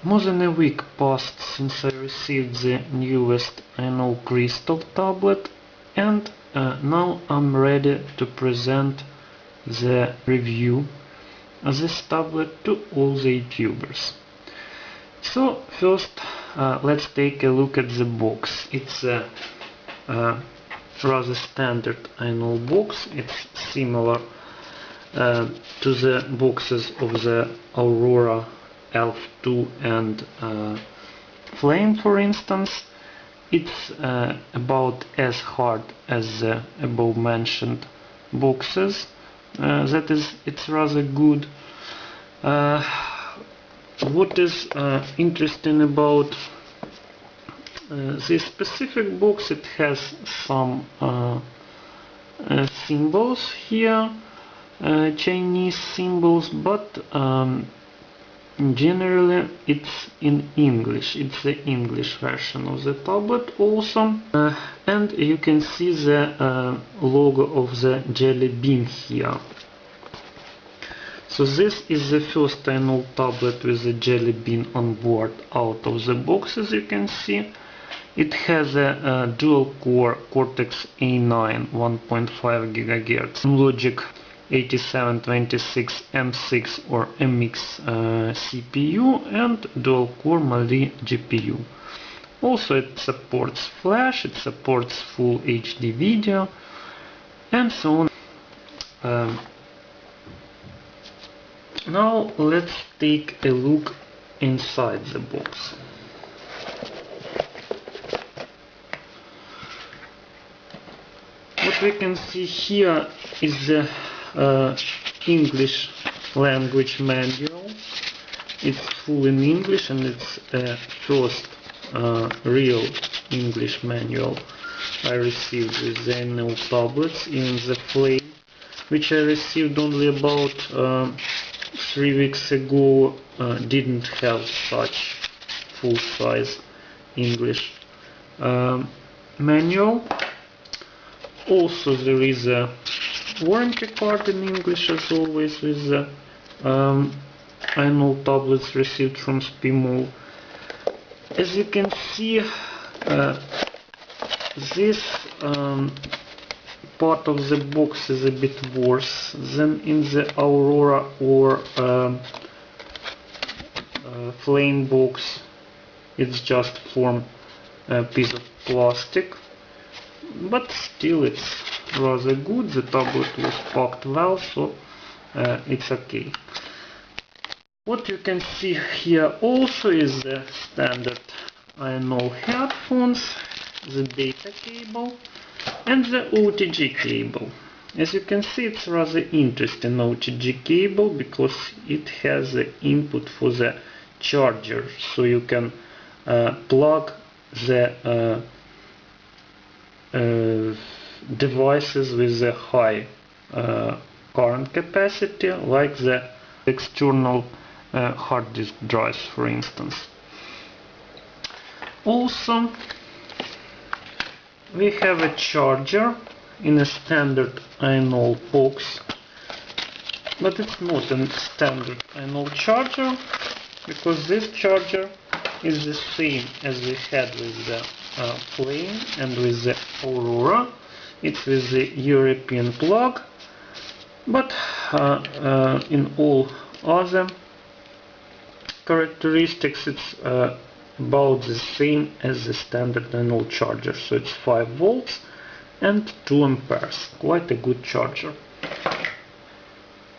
More than a week passed since I received the newest Ainol Crystal tablet, and now I'm ready to present the review of this tablet to all the YouTubers. So first let's take a look at the box. It's a rather standard Ainol box. It's similar to the boxes of the Ainol Elf II and Flame, for instance. It's about as hard as the above mentioned boxes. That is, it's rather good. What is interesting about this specific box, it has some symbols here, Chinese symbols, but generally it's in English. It's the English version of the tablet also, and you can see the logo of the jelly bean here. So this is the first Ainol tablet with the jelly bean on board out of the box. As you can see, it has a dual core Cortex A9 1.5 GHz Logic 8726 M6 or MX CPU and dual core Mali GPU. Also it supports flash, it supports full HD video, and so on. Now let's take a look inside the box. What we can see here is the English language manual. It's full in English, and it's the first real English manual I received with the Ainol tablets. Even the Flame, which I received only about 3 weeks ago, didn't have such full-size English manual. Also there is a warranty card in English, as always with the Ainol tablets received from Spemall. As you can see, this part of the box is a bit worse than in the Aurora or Flame box. It's just from a piece of plastic, but still it's rather good. The tablet was packed well, so it's okay. What you can see here also is the standard Ainol headphones, the data cable, and the OTG cable. As you can see, it's rather interesting OTG cable because it has the input for the charger, so you can plug the devices with the high current capacity, like the external hard disk drives, for instance. Also, we have a charger in a standard Ainol box, but it's not a standard Ainol charger, because this charger is the same as we had with the Flame and with the Aurora. It's with the European plug, but in all other characteristics it's about the same as the standard Ainol charger. So it's 5 volts and 2 amperes. Quite a good charger.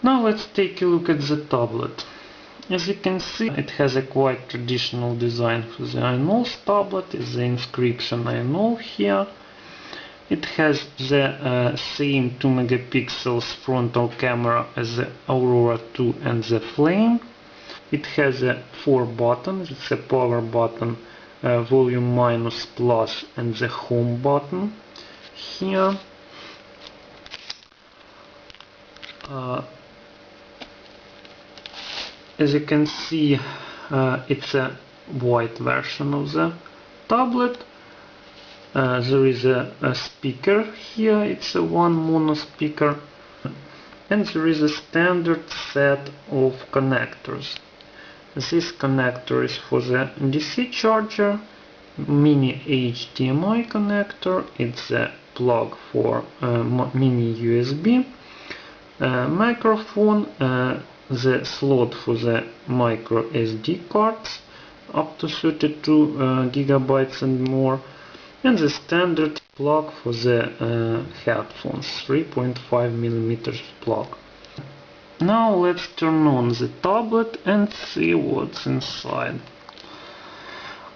Now let's take a look at the tablet. As you can see, it has a quite traditional design for the Ainol tablet. Is the inscription Ainol here. It has the same 2 megapixels frontal camera as the Aurora 2 and the Flame. It has 4 buttons. It's a power button, volume minus, plus, and the home button here. As you can see, it's a white version of the tablet. There is a speaker here. It's a one mono speaker, and there is a standard set of connectors. this connector is for the DC charger, mini HDMI connector, it's a plug for mini USB, microphone, the slot for the micro SD cards up to 32 gigabytes and more, and the standard plug for the headphones, 3.5mm plug. Now let's turn on the tablet and see what's inside.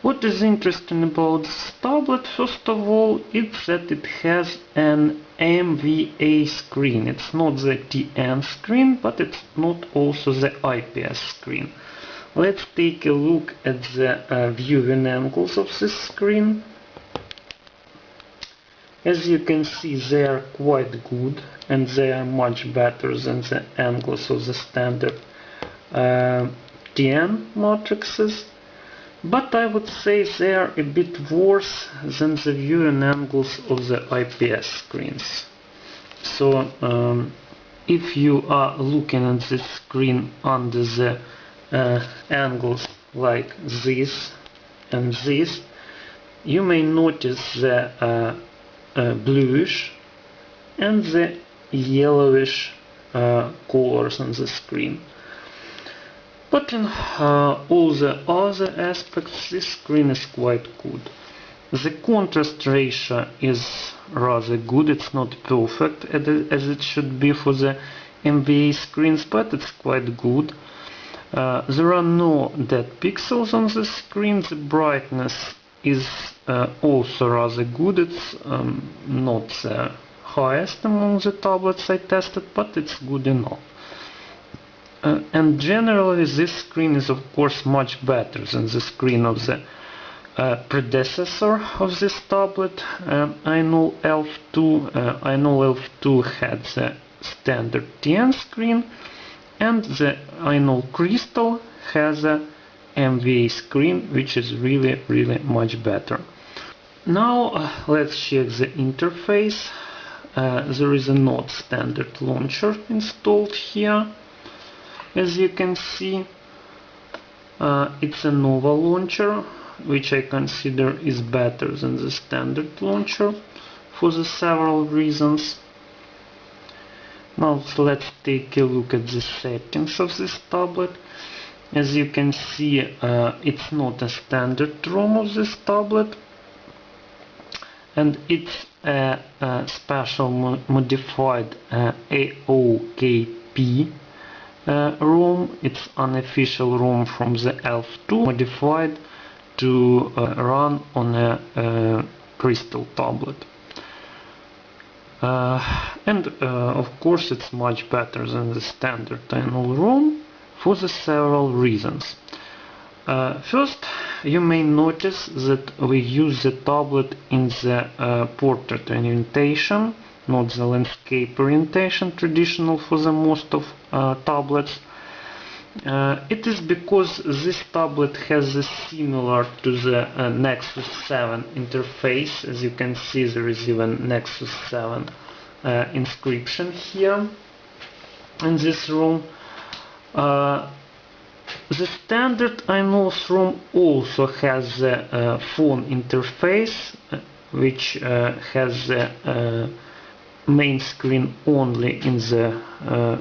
What is interesting about this tablet, first of all, it's that it has an MVA screen. It's not the TN screen, but it's not also the IPS screen. Let's take a look at the viewing angles of this screen. As you can see, they are quite good, and they are much better than the angles of the standard TN matrices. But I would say they are a bit worse than the viewing angles of the IPS screens. So if you are looking at this screen under the angles like this and this, you may notice the bluish and the yellowish colors on the screen. But in all the other aspects, this screen is quite good. The contrast ratio is rather good. It's not perfect as it should be for the MVA screens, but it's quite good. There are no dead pixels on the screen. The brightness is also rather good. It's not the highest among the tablets I tested, but it's good enough. And generally this screen is of course much better than the screen of the predecessor of this tablet, Ainol Elf II. Ainol Elf II had the standard TN screen, and the Ainol Crystal has a MVA screen, which is really much better. Now let's check the interface. There is a not standard launcher installed here. As you can see, it's a Nova launcher, which I consider is better than the standard launcher for the several reasons. Now let's take a look at the settings of this tablet. As you can see, it's not a standard ROM of this tablet, and it's a special modified AOKP ROM. It's unofficial ROM from the Elf II, modified to run on a Crystal tablet. And of course it's much better than the standard Ainol ROM for the several reasons. First, you may notice that we use the tablet in the portrait orientation, not the landscape orientation traditional for the most of tablets. It is because this tablet has a similar to the Nexus 7 interface. As you can see, there is even Nexus 7 inscription here in this ROM. The standard Ainol ROM also has the phone interface, which has the main screen only in the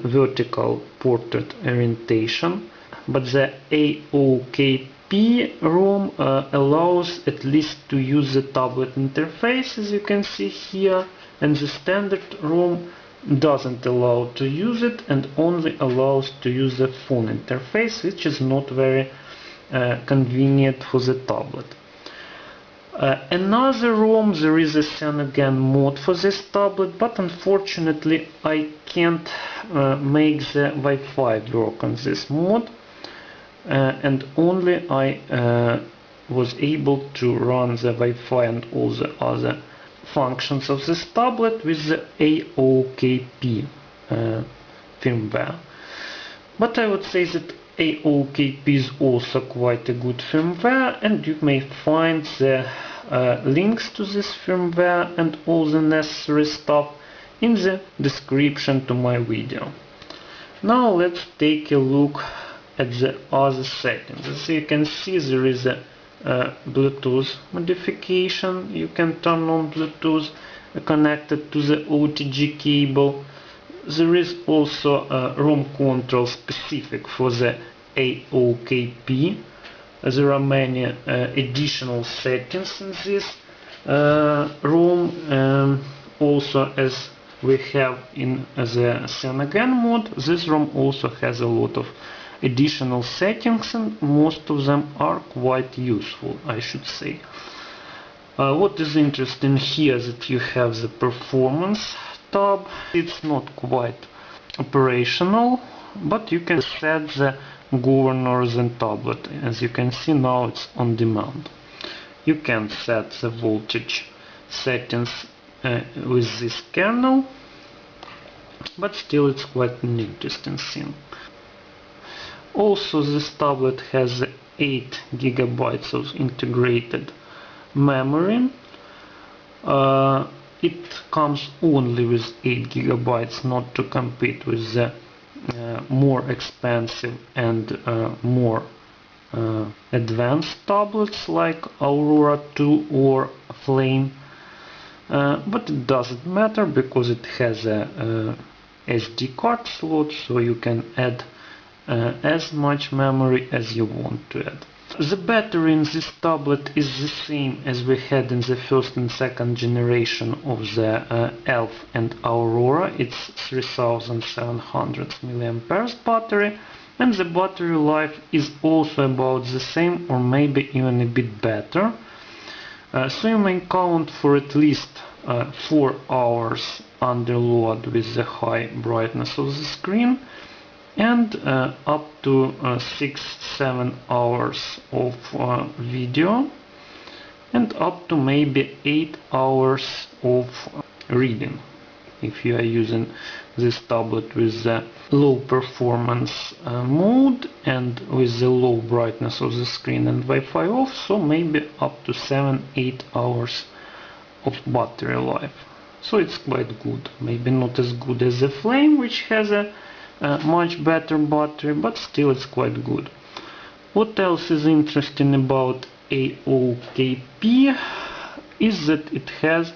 vertical portrait orientation, but the AOKP ROM allows at least to use the tablet interface, as you can see here, and the standard ROM doesn't allow to use it and only allows to use the phone interface, which is not very convenient for the tablet. Another ROM, there is a Cyanogen mod for this tablet, but unfortunately I can't make the Wi-Fi work on this mod, and only I was able to run the Wi-Fi and all the other functions of this tablet with the AOKP firmware. But I would say that AOKP is also quite a good firmware, and you may find the links to this firmware and all the necessary stuff in the description to my video. Now let's take a look at the other settings. As you can see, there is a Bluetooth modification. You can turn on Bluetooth connected to the OTG cable. There is also a ROM control specific for the AOKP. There are many additional settings in this ROM. Also, as we have in the Cyanogen mode, this ROM also has a lot of additional settings, and most of them are quite useful, I should say. What is interesting here is that you have the performance tab. It's not quite operational, but you can set the governors and tablet. As you can see, now it's on demand. You can set the voltage settings with this kernel, but still it's quite an interesting thing. Also, this tablet has 8 GB of integrated memory. It comes only with 8 GB, not to compete with the more expensive and more advanced tablets like Aurora 2 or Flame. But it doesn't matter because it has a SD card slot, so you can add as much memory as you want to add. The battery in this tablet is the same as we had in the first and second generation of the Elf and Aurora. It's 3700 mAh battery, and the battery life is also about the same or maybe even a bit better. So you may count for at least 4 hours under load with the high brightness of the screen, and up to 6-7 hours of video, and up to maybe 8 hours of reading if you are using this tablet with the low performance mode and with the low brightness of the screen and Wi-Fi off, so maybe up to 7-8 hours of battery life. So it's quite good. Maybe not as good as the Flame, which has a much better battery, but still it's quite good. What else is interesting about AOKP is that it has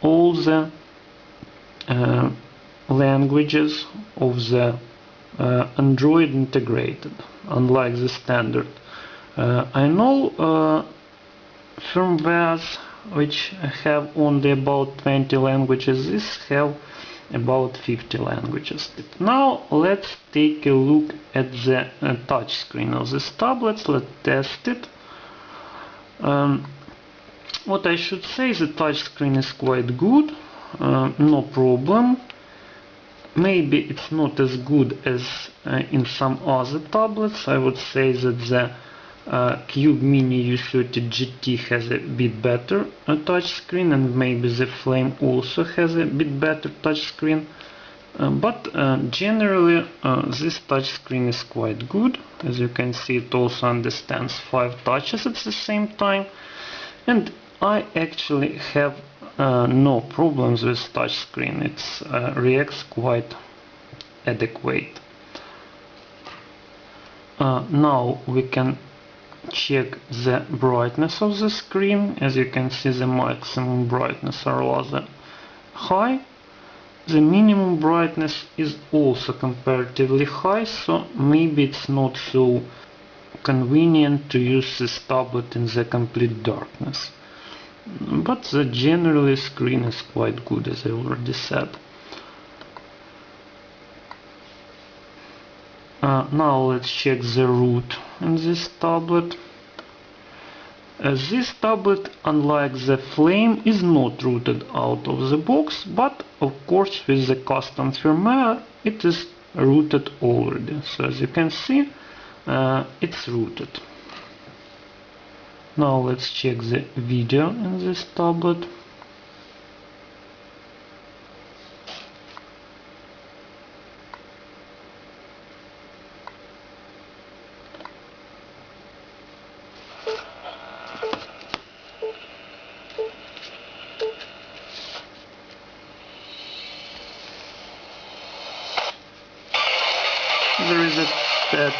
all the languages of the Android integrated, unlike the standard Ainol firmwares, which have only about 20 languages. These have about 50 languages. Now let's take a look at the touch screen of this tablet. Let's test it. What I should say, the touch screen is quite good, no problem. Maybe it's not as good as in some other tablets. I would say that the Cube Mini U30 GT has a bit better touch screen, and maybe the Flame also has a bit better touch screen. But generally this touch screen is quite good. As you can see, it also understands 5 touches at the same time, and I actually have no problems with touch screen. It reacts quite adequate. Now we can check the brightness of the screen. As you can see, the maximum brightness are rather high. The minimum brightness is also comparatively high, so maybe it's not so convenient to use this tablet in the complete darkness. But the generally screen is quite good, as I already said. Now let's check the root in this tablet. This tablet, unlike the Flame, is not rooted out of the box, but of course with the custom firmware it is rooted already. So as you can see, it's rooted. Now let's check the video in this tablet. There is a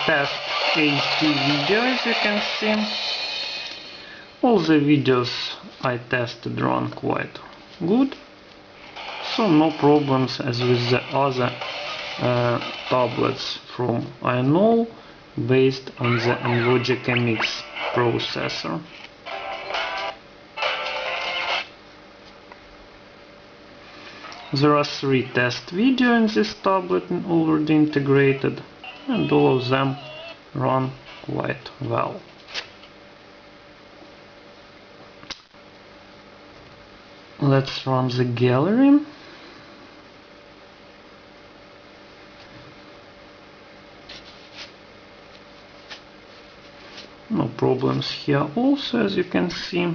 test HD video, as you can see. All the videos I tested run quite good, so no problems as with the other tablets from Ainol based on the Logic MX processor. There are 3 test videos in this tablet already integrated, and all of them run quite well. Let's run the gallery. No problems here also, as you can see.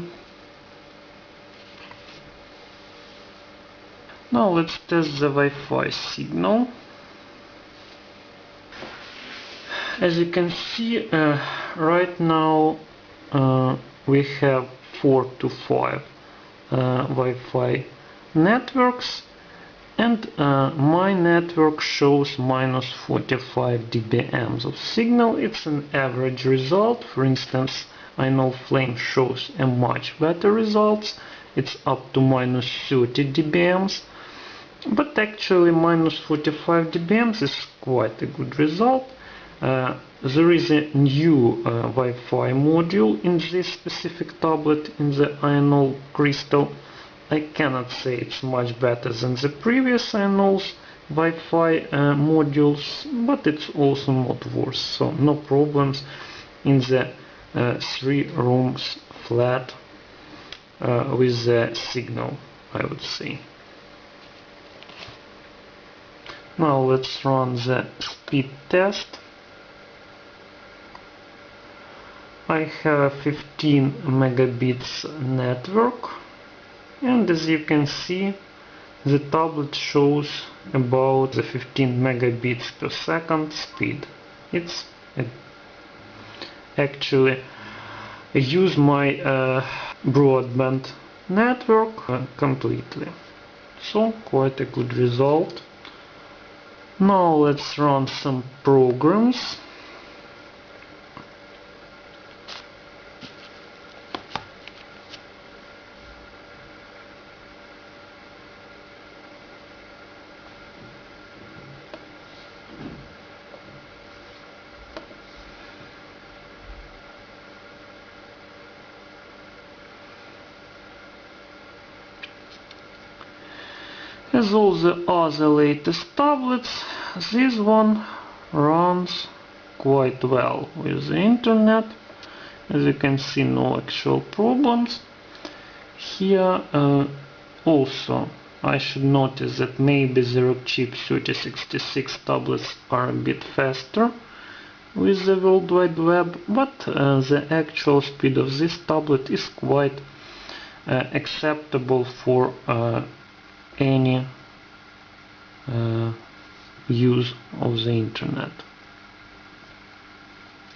Now let's test the Wi-Fi signal. As you can see, right now we have 4 to 5 Wi-Fi networks, and my network shows minus 45 dBm of signal. It's an average result. For instance, Ainol Flame shows a much better results. It's up to minus 30 dBm. But actually minus 45 dBm is quite a good result. There is a new Wi-Fi module in this specific tablet, in the Ainol Crystal. I cannot say it's much better than the previous Ainol's Wi-Fi modules, but it's also not worse, so no problems in the 3 rooms flat with the signal, I would say. Now let's run the speed test. I have a 15 megabits network, and as you can see, the tablet shows about the 15 megabits per second speed. It's actually use my broadband network completely, so quite a good result. Now let's run some programs. As all the other latest tablets, this one runs quite well with the internet. As you can see, no actual problems. Here also I should notice that maybe the Rockchip 3066 tablets are a bit faster with the World Wide Web, but the actual speed of this tablet is quite acceptable for any use of the internet.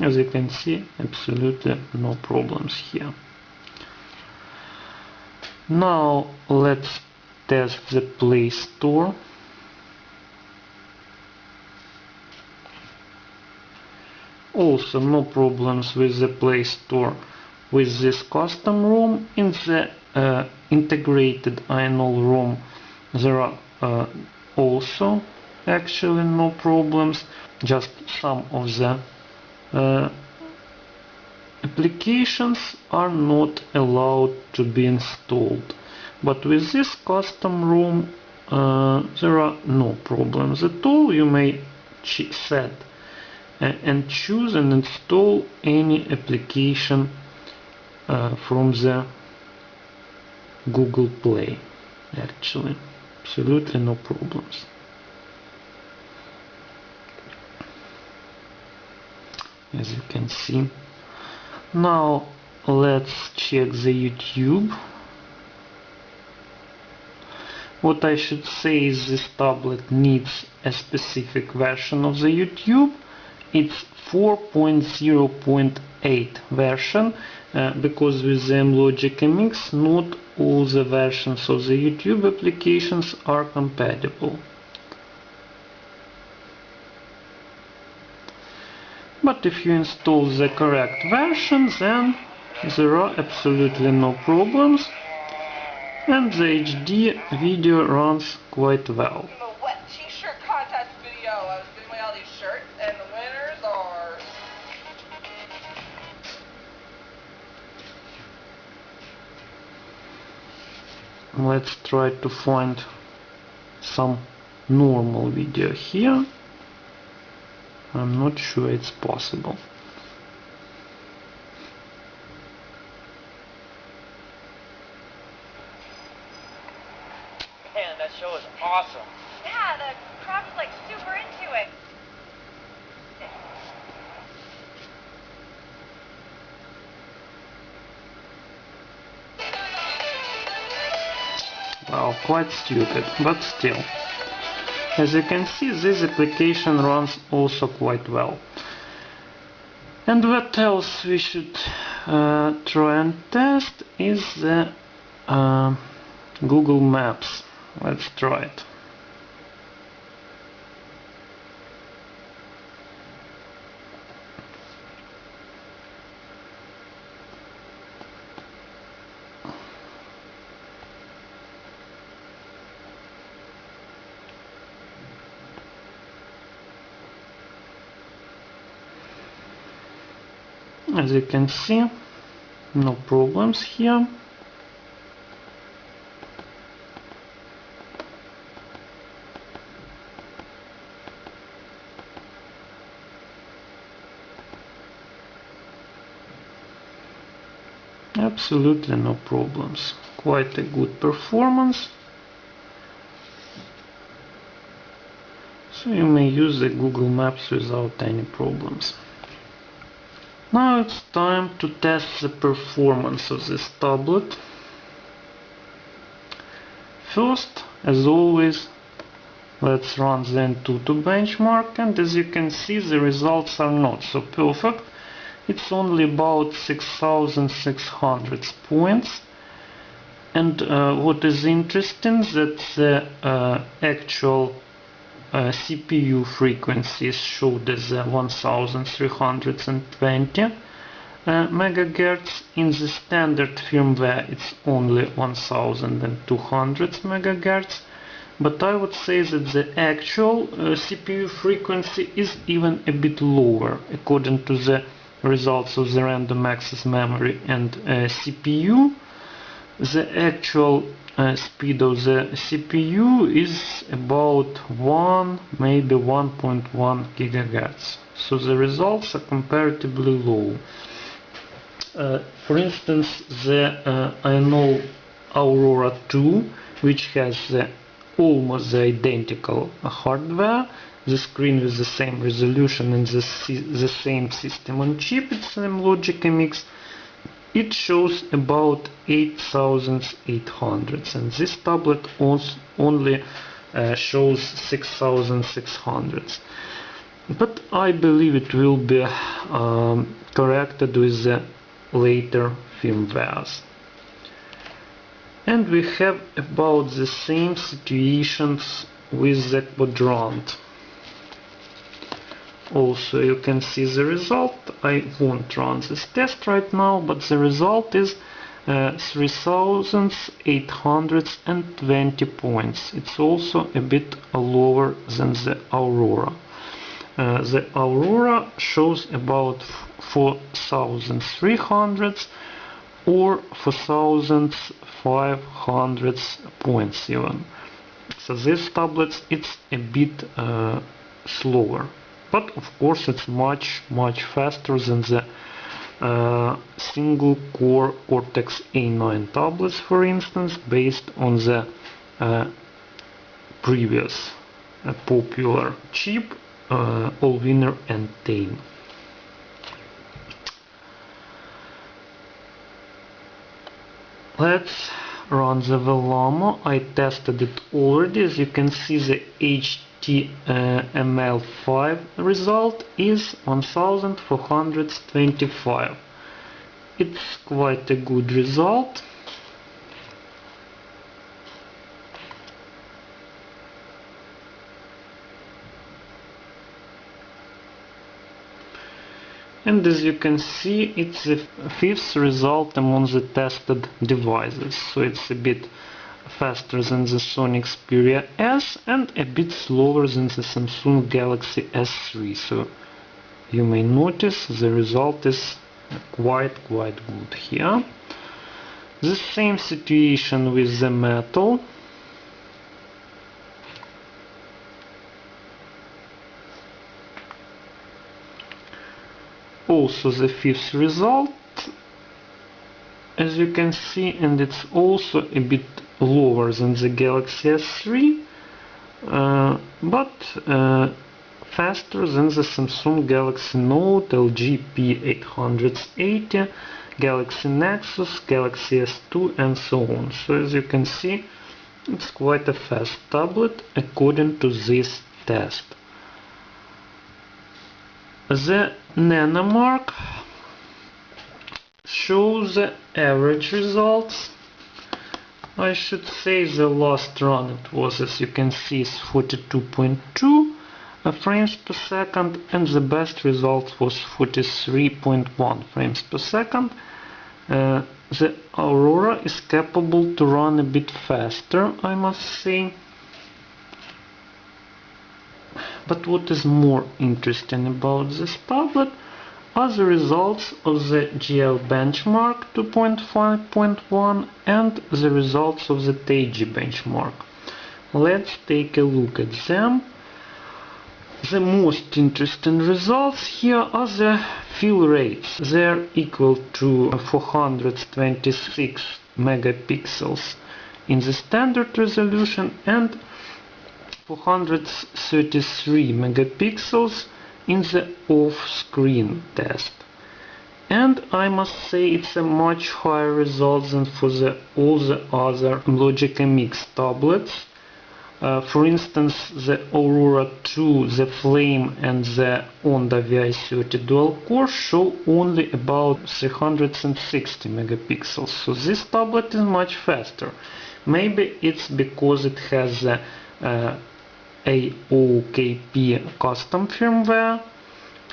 As you can see, absolutely no problems here. Now let's test the Play Store. Also no problems with the Play Store with this custom ROM. In the integrated Ainol ROM there are also actually no problems, just some of the applications are not allowed to be installed, but with this custom ROM there are no problems at all. You may set and choose and install any application from the Google Play. Actually, absolutely no problems. As you can see. Now let's check the YouTube. What I should say is this tablet needs a specific version of the YouTube. It's 4.0.8 version, because with the Logic MX not all the versions of the YouTube applications are compatible. But But if you install the correct version, then there are absolutely no problems, and the HD video runs quite well. The wet t-shirt contest video. I was giving away all these shirts, and the winners are... Let's try to find some normal video here. I'm not sure it's possible. Man, that show is awesome. Yeah, the crowd was like super into it. Well, quite stupid, but still. As you can see, this application runs also quite well. And what else we should try and test is the Google Maps. Let's try it. As you can see, no problems here. Absolutely no problems. Quite a good performance. So you may use the Google Maps without any problems. Now it's time to test the performance of this tablet. First, as always, let's run the Antutu benchmark, and as you can see, the results are not so perfect. It's only about 6,600 points. And what is interesting that the actual CPU frequencies showed as 1320 megahertz. In the standard firmware it's only 1200 megahertz, but I would say that the actual CPU frequency is even a bit lower according to the results of the random access memory and CPU. The actual speed of the CPU is about 1, maybe 1.1 gigahertz. So the results are comparatively low. For instance, the Ainol Aurora 2, which has almost the identical hardware, the screen with the same resolution and the same system on chip, it's an Logic MX. It shows about 8,800, and this tablet only shows 6,600. But I believe it will be corrected with the later firmwares. And we have about the same situations with the quadrant. Also, you can see the result. I won't run this test right now, but the result is 3,820 points. It's also a bit lower than the Aurora. The Aurora shows about 4,300 or 4,500 points even. So this tablet, it's a bit slower. But of course it's much faster than the single core Cortex A9 tablets, for instance, based on the previous popular chip Allwinner and Tame. Let's run the Velamo. I tested it already. As you can see, the HTML5 result is 1425. It's quite a good result. and as you can see, it's the fifth result among the tested devices, so it's a bit faster than the Sony Xperia S and a bit slower than the Samsung Galaxy S3, so you may notice the result is quite good here. The same situation with the metal. Also the fifth result, as you can see, and it's also a bit lower than the Galaxy S3, but faster than the Samsung Galaxy Note, LG P880, Galaxy Nexus, Galaxy S2 and so on. So as you can see, it's quite a fast tablet according to this test. The Nanomark shows the average results. I should say the last run it was, as you can see, is 42.2 frames per second, and the best result was 43.1 frames per second. The Aurora is capable to run a bit faster, I must say. But what is more interesting about this tablet are the results of the GL benchmark 2.5.1 and the results of the Teiji benchmark. Let's take a look at them. The most interesting results here are the fill rates. They're equal to 426 megapixels in the standard resolution and 433 megapixels in the off-screen test. And I must say it's a much higher result than for all the other Logic MX tablets. For instance, the Aurora 2, the Flame and the Onda VI30 dual core show only about 360 megapixels, so this tablet is much faster. Maybe it's because it has the AOKP custom firmware,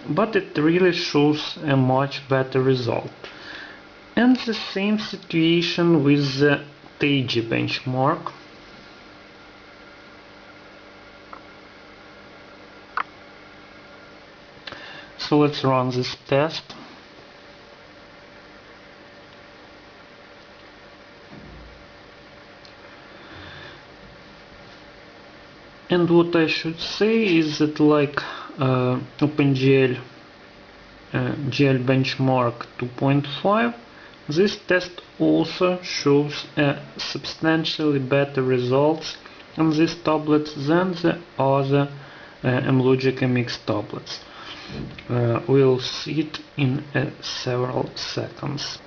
but it really shows a much better result. And the same situation with the Teiji benchmark. So let's run this test. And what I should say is that, like OpenGL GL benchmark 2.5, this test also shows substantially better results on this tablet than the other Logic MX tablets. We'll see it in several seconds.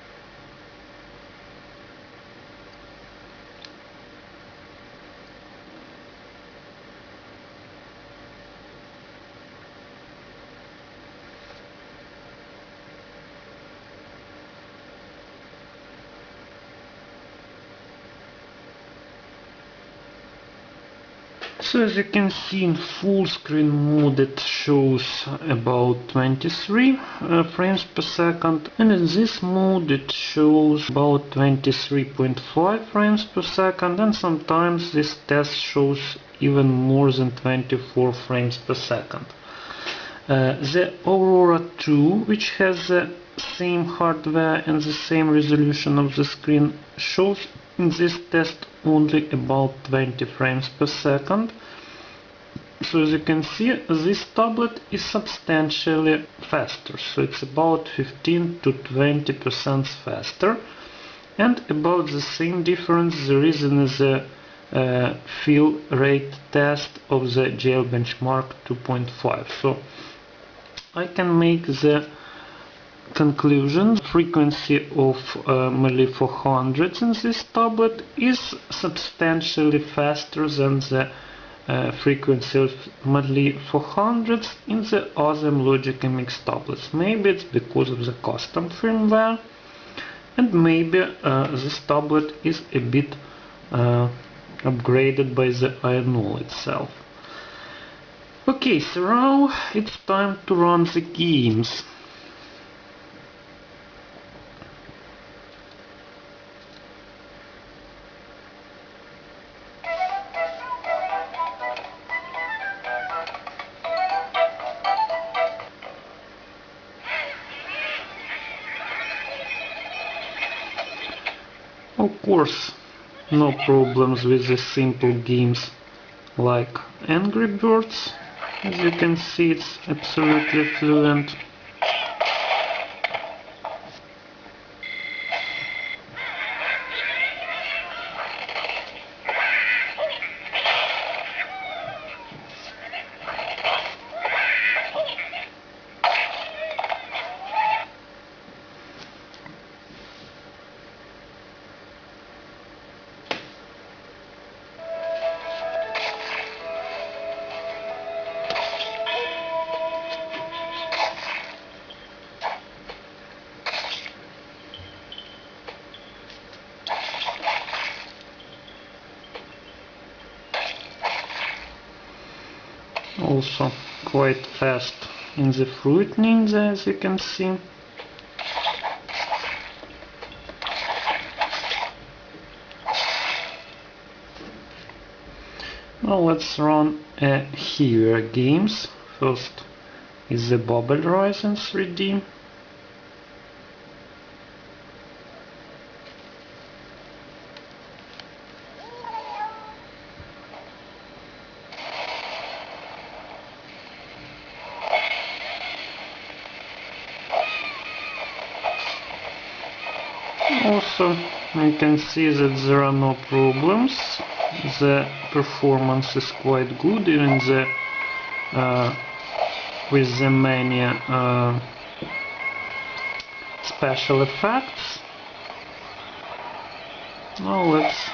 So as you can see, in full screen mode it shows about 23 frames per second, and in this mode it shows about 23.5 frames per second, and sometimes this test shows even more than 24 frames per second. The Aurora 2, which has the same hardware and the same resolution of the screen, shows in this test only about 20 frames per second. So as you can see, this tablet is substantially faster, so it's about 15 to 20% faster, and about the same difference there is in the fill rate test of the GL benchmark 2.5. So I can make the conclusion: frequency of Mali 400 in this tablet is substantially faster than the frequency of Mali 400 in the other Logic MX tablets. Maybe it's because of the custom firmware, and maybe this tablet is a bit upgraded by the Ainol itself. Okay, so now it's time to run the games. Of course, no problems with the simple games like Angry Birds. As you can see, it's absolutely fluent. Also quite fast in the Fruit Ninja, as you can see. Now let's run heavier games. First is the Bubble Rise in 3D. Also, you can see that there are no problems. The performance is quite good, even with the many special effects. Now let's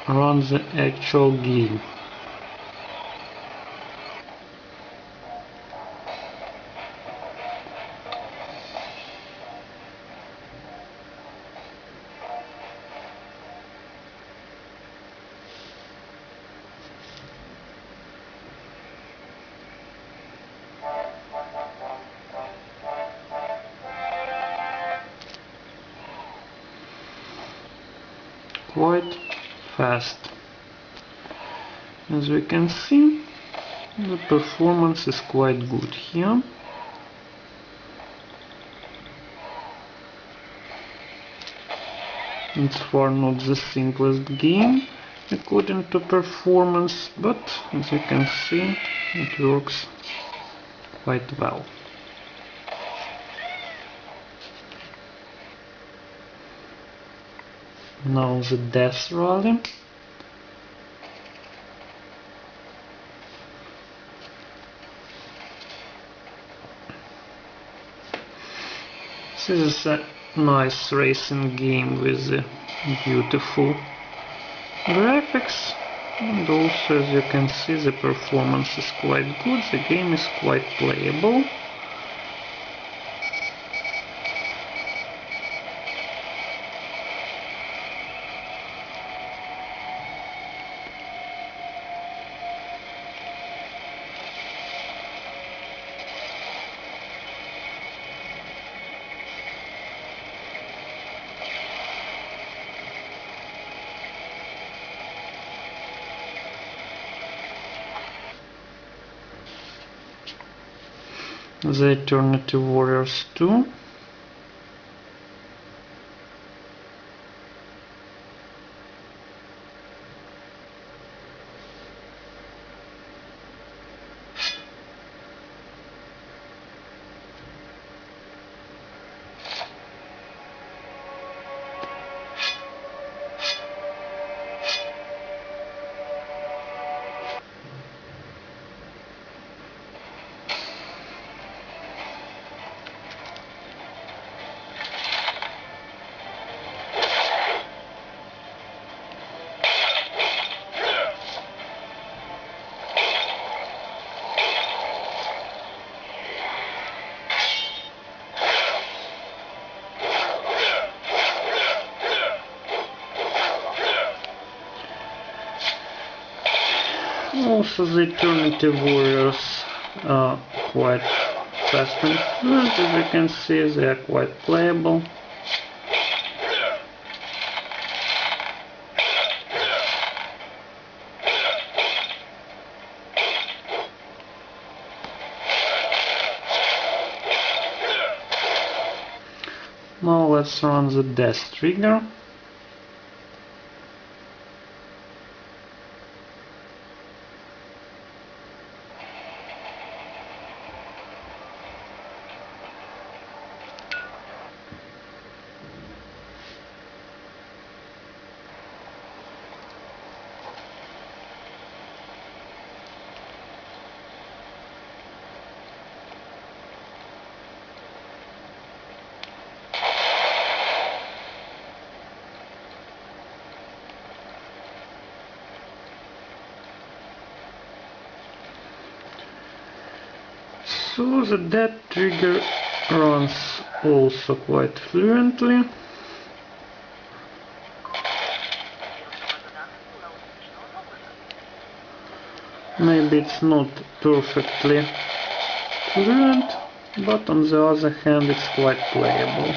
run the actual game. Quite fast. As we can see, the performance is quite good here. It's far not the simplest game according to performance, but as you can see, it works quite well. Now the Death Rally. This is a nice racing game with beautiful graphics, and also as you can see the performance is quite good, the game is quite playable. The Eternity Warriors 2. Also the Eternity Warriors are quite fast and fluent, as you can see they are quite playable. Now let's run the Death Trigger. So the dead trigger runs also quite fluently. Maybe it's not perfectly fluent, but on the other hand it's quite playable.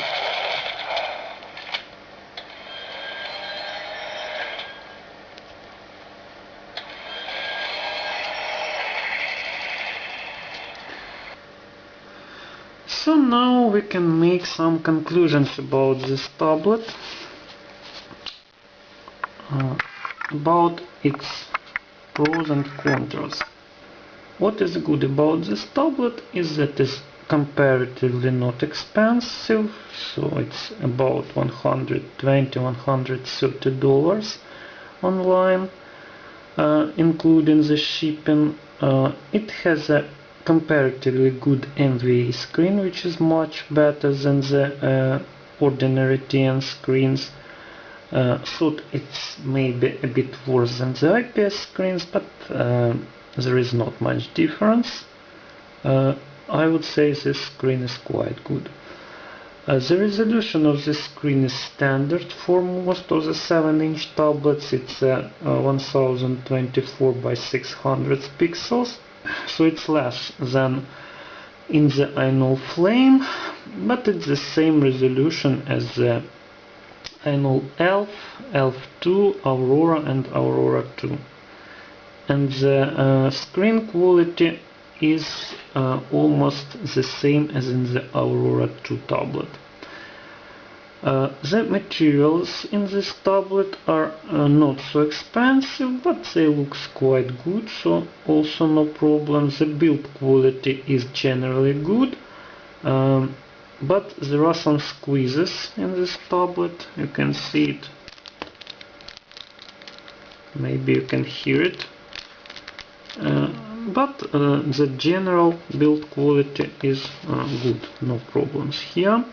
So now we can make some conclusions about this tablet, about its pros and cons. What is good about this tablet is that it's comparatively not expensive, so it's about $120–130 online, including the shipping. It has a comparatively good NVA screen, which is much better than the ordinary TN screens. Thought it's maybe a bit worse than the IPS screens, but there is not much difference. I would say this screen is quite good. The resolution of this screen is standard for most of the 7-inch tablets. It's 1024 by 600 pixels, so it's less than in the Ainol Flame, but it's the same resolution as the Ainol Elf, Elf II, Aurora and Aurora 2. And the screen quality is almost the same as in the Aurora 2 tablet. The materials in this tablet are not so expensive, but they look quite good, so also no problem. The build quality is generally good, but there are some squeezes in this tablet. You can see it. Maybe you can hear it. But the general build quality is good, no problems here.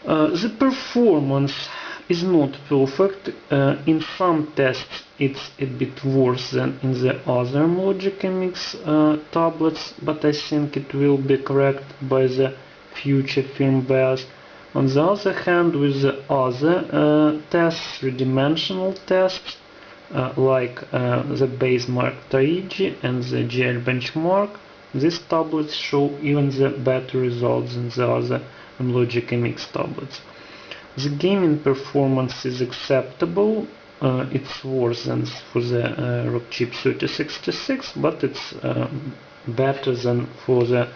The performance is not perfect. In some tests it's a bit worse than in the other Logic MX tablets, but I think it will be corrected by the future firmwares. On the other hand, with the other tests, three-dimensional tests, like the Basemark Taiji and the GL Benchmark, these tablets show even the better results than the other Logic MX tablets. The gaming performance is acceptable. It's worse than for the Rockchip 3066, but it's better than for the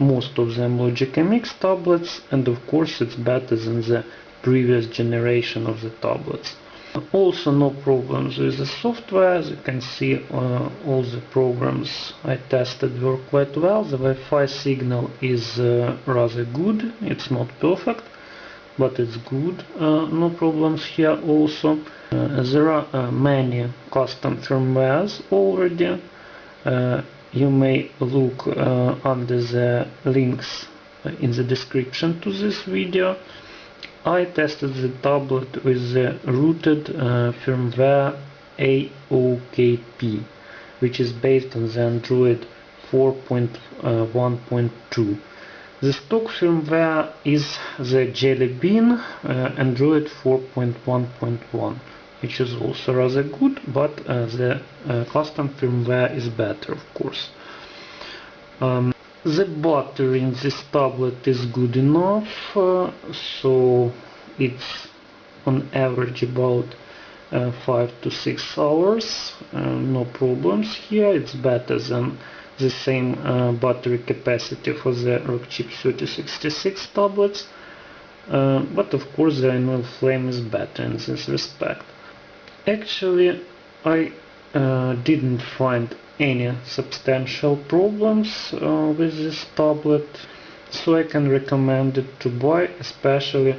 most of the Logic MX tablets, and of course it's better than the previous generation of the tablets. Also no problems with the software. As you can see, all the programs I tested work quite well. The Wi-Fi signal is rather good. It's not perfect, but it's good. No problems here also. There are many custom firmwares already. You may look under the links in the description to this video. I tested the tablet with the rooted firmware AOKP, which is based on the Android 4.1.2. The stock firmware is the Jelly Bean Android 4.1.1, which is also rather good, but the custom firmware is better, of course. The battery in this tablet is good enough, so it's on average about 5 to 6 hours. No problems here. It's better than the same battery capacity for the Rockchip 3066 tablets, but of course the Ainol Flame is better in this respect. Actually, I didn't find any substantial problems with this tablet, so I can recommend it to buy, especially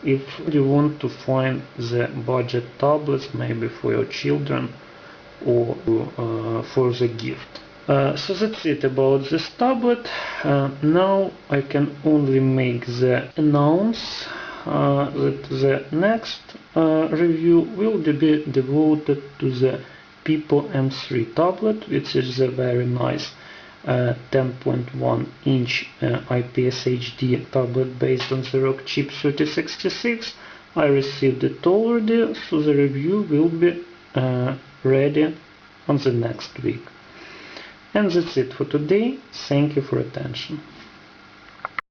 if you want to find the budget tablets, maybe for your children or for the gift. So that's it about this tablet. Now I can only make the announce that the next review will be devoted to the Pipo M3 tablet, which is a very nice 10.1 inch IPS HD tablet based on the ROG chip 3066. I received it already, so the review will be ready on the next week. And that's it for today. Thank you for attention.